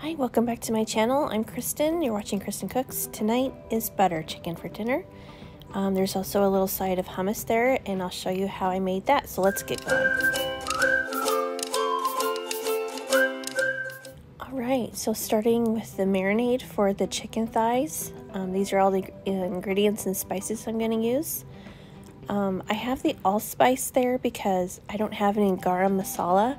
Hi, welcome back to my channel. I'm Kristen. You're watching Kristincooks. Tonight is butter chicken for dinner. There's also a little side of hummus there, and I'll show you how I made that. So let's get going. Alright, so starting with the marinade for the chicken thighs. These are all the ingredients and spices I'm going to use. I have the allspice there because I don't have any garam masala,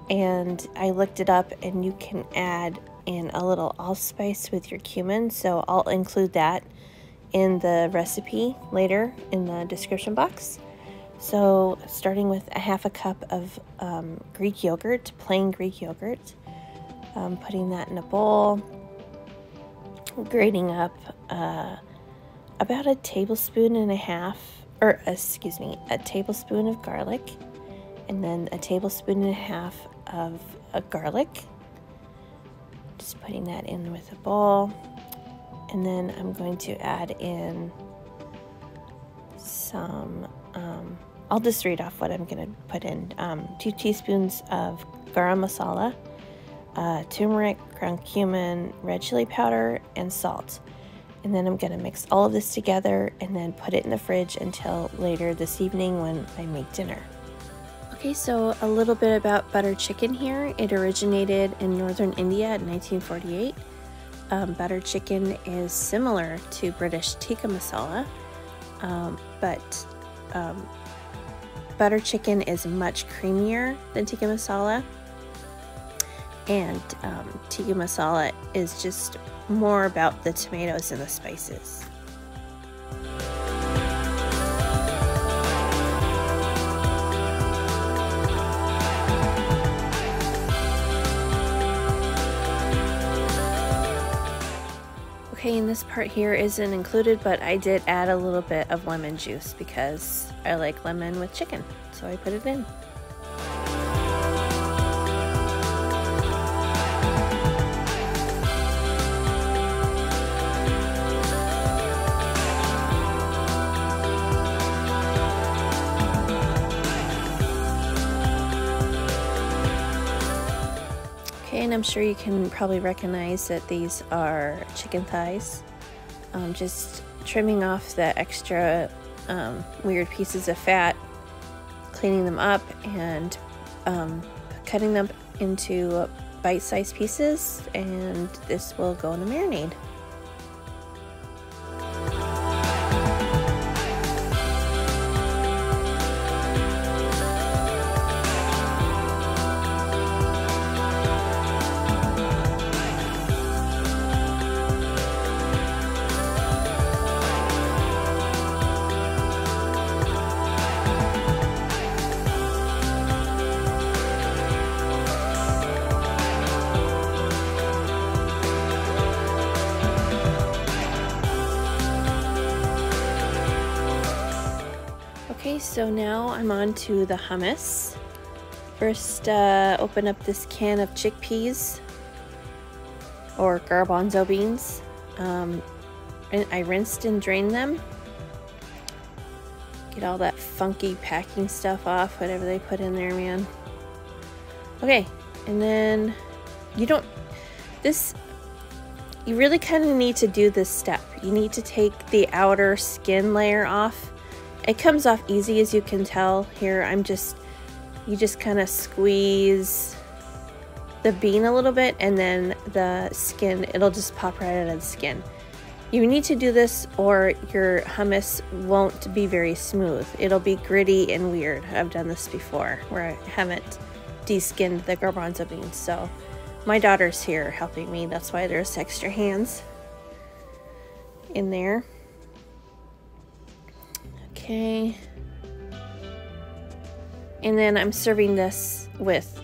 and I looked it up and you can add in a little allspice with your cumin, so I'll include that in the recipe later in the description box. So starting with a half a cup of Greek yogurt, plain Greek yogurt, putting that in a bowl, grating up about a tablespoon and a half, or excuse me, a tablespoon of garlic, and then a tablespoon and a half of garlic. Just putting that in with a bowl, and then I'm going to add in some, I'll just read off what I'm going to put in. 2 teaspoons of garam masala, turmeric, ground cumin, red chili powder, and salt. And then I'm going to mix all of this together and then put it in the fridge until later this evening when I make dinner. Okay, so a little bit about butter chicken here. It originated in northern India in 1948. Butter chicken is similar to British tikka masala, but butter chicken is much creamier than tikka masala, and tikka masala is just more about the tomatoes and the spices. Okay, and this part here isn't included, but I did add a little bit of lemon juice because I like lemon with chicken, so I put it in. And I'm sure you can probably recognize that these are chicken thighs. Just trimming off the extra weird pieces of fat, cleaning them up, and cutting them into bite-sized pieces, and this will go in the marinade. Okay, so now I'm on to the hummus. First, open up this can of chickpeas or garbanzo beans. And I rinsed and drained them. Get all that funky packing stuff off, whatever they put in there, man. Okay, and then you really kind of need to do this step. You need to take the outer skin layer off. It comes off easy, as you can tell here. You just kind of squeeze the bean a little bit, and then the skin, it'll just pop right out of the skin. You need to do this or your hummus won't be very smooth. It'll be gritty and weird. I've done this before where I haven't de-skinned the garbanzo beans. So my daughter's here helping me. That's why there's extra hands in there. Okay, and then I'm serving this with,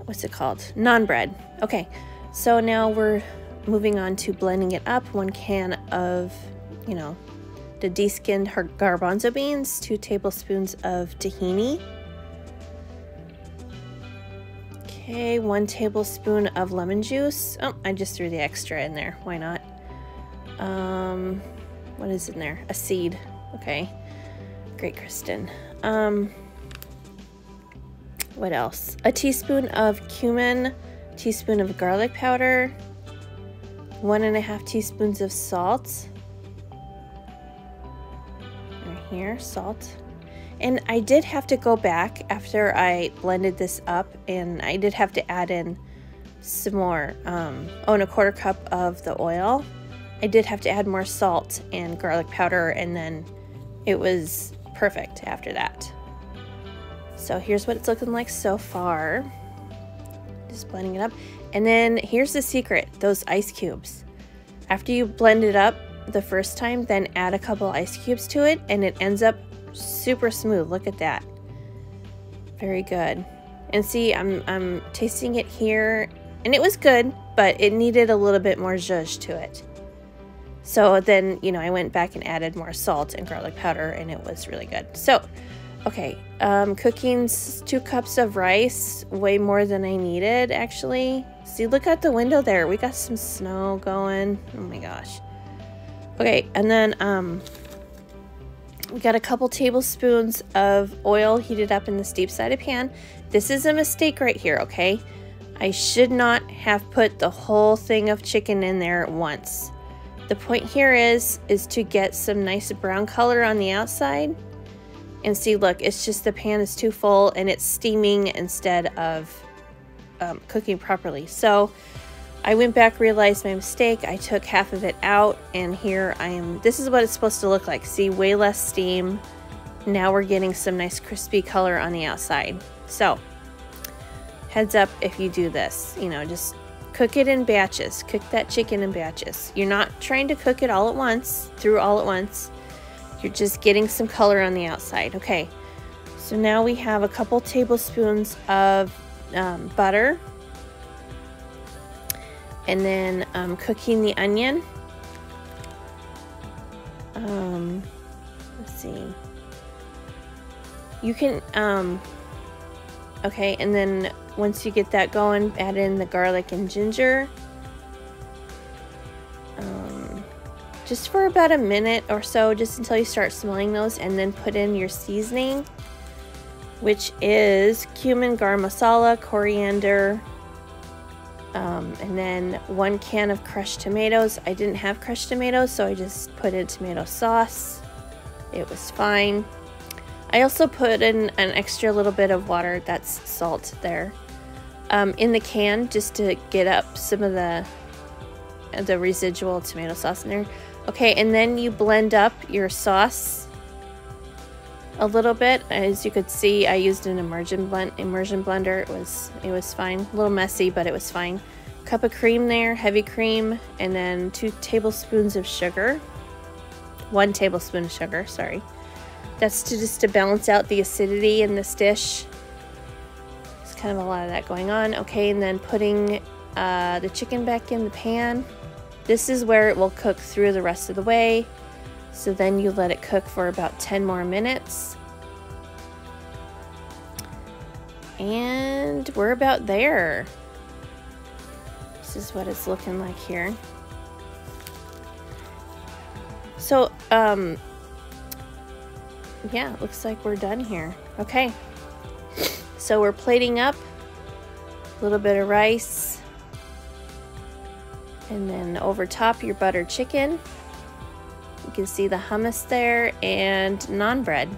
what's it called? Naan bread. Okay, so now we're moving on to blending it up. 1 can of, the de-skinned garbanzo beans, 2 tablespoons of tahini. Okay, 1 tablespoon of lemon juice. Oh, I just threw the extra in there. Why not? What is in there? A seed. Okay. Great, Kristen. what else? A teaspoon of cumin, teaspoon of garlic powder, 1.5 teaspoons of salt. Right here, salt. And I did have to go back after I blended this up, and I did have to add in some more, and 1/4 cup of the oil. I did have to add more salt and garlic powder, and then it was perfect after that. So here's what it's looking like so far. Just blending it up. And then here's the secret, those ice cubes. After you blend it up the first time, then add a couple ice cubes to it, and it ends up super smooth. Look at that. Very good. And see, I'm tasting it here, and it was good, but it needed a little bit more zhuzh to it. So then, you know, I went back and added more salt and garlic powder, and it was really good. So, okay, cooking 2 cups of rice, way more than I needed, actually. See, look out the window there. We got some snow going. Oh my gosh. Okay, and then we got a couple tablespoons of oil heated up in this deep-sided pan. This is a mistake right here, okay? I should not have put the whole thing of chicken in there at once. The point here is to get some nice brown color on the outside. And see, look, it's just the pan is too full and it's steaming instead of cooking properly. So I went back, realized my mistake. I took half of it out, and here I am. This is what it's supposed to look like. See, way less steam. Now we're getting some nice crispy color on the outside. So heads up if you do this, you know, just cook it in batches. Cook that chicken in batches. You're not trying to cook it all at once, all at once. You're just getting some color on the outside. Okay, so now we have a couple tablespoons of butter. And then cooking the onion. Let's see. You can, okay, and then once you get that going, add in the garlic and ginger. Just for about a minute or so, just until you start smelling those, and then put in your seasoning, which is cumin, garam masala, coriander, and then 1 can of crushed tomatoes. I didn't have crushed tomatoes, so I just put in tomato sauce. It was fine. I also put in an extra little bit of water, that's salt there, in the can, just to get up some of the residual tomato sauce in there. Okay, and then you blend up your sauce a little bit. As you could see, I used an immersion blender. It was fine. A little messy, but it was fine. Cup of cream there, heavy cream, and then 2 tablespoons of sugar. 1 tablespoon of sugar, sorry. That's just to balance out the acidity in this dish. There's kind of a lot of that going on. Okay, and then putting the chicken back in the pan. This is where it will cook through the rest of the way. So then you let it cook for about 10 more minutes. And we're about there. This is what it's looking like here. So, yeah, it looks like we're done here. Okay. So we're plating up a little bit of rice. And then over top, your buttered chicken. You can see the hummus there and naan bread.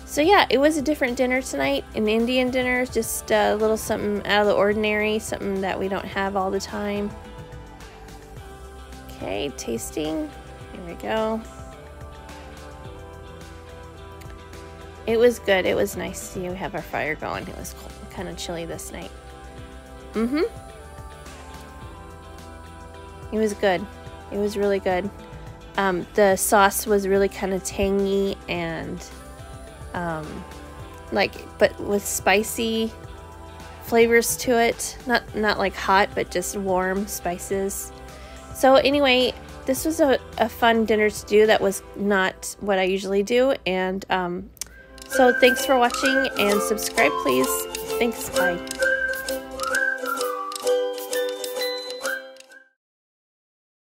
So yeah, it was a different dinner tonight, an Indian dinner, just a little something out of the ordinary, something that we don't have all the time. Okay, tasting. Here we go. It was good. It was nice to see we have our fire going. It was cold, kind of chilly this night. It was good. It was really good. The sauce was really kind of tangy and but with spicy flavors to it. Not like hot, but just warm spices. So anyway, this was a fun dinner to do. That was not what I usually do. And so thanks for watching, and subscribe please. Thanks, bye.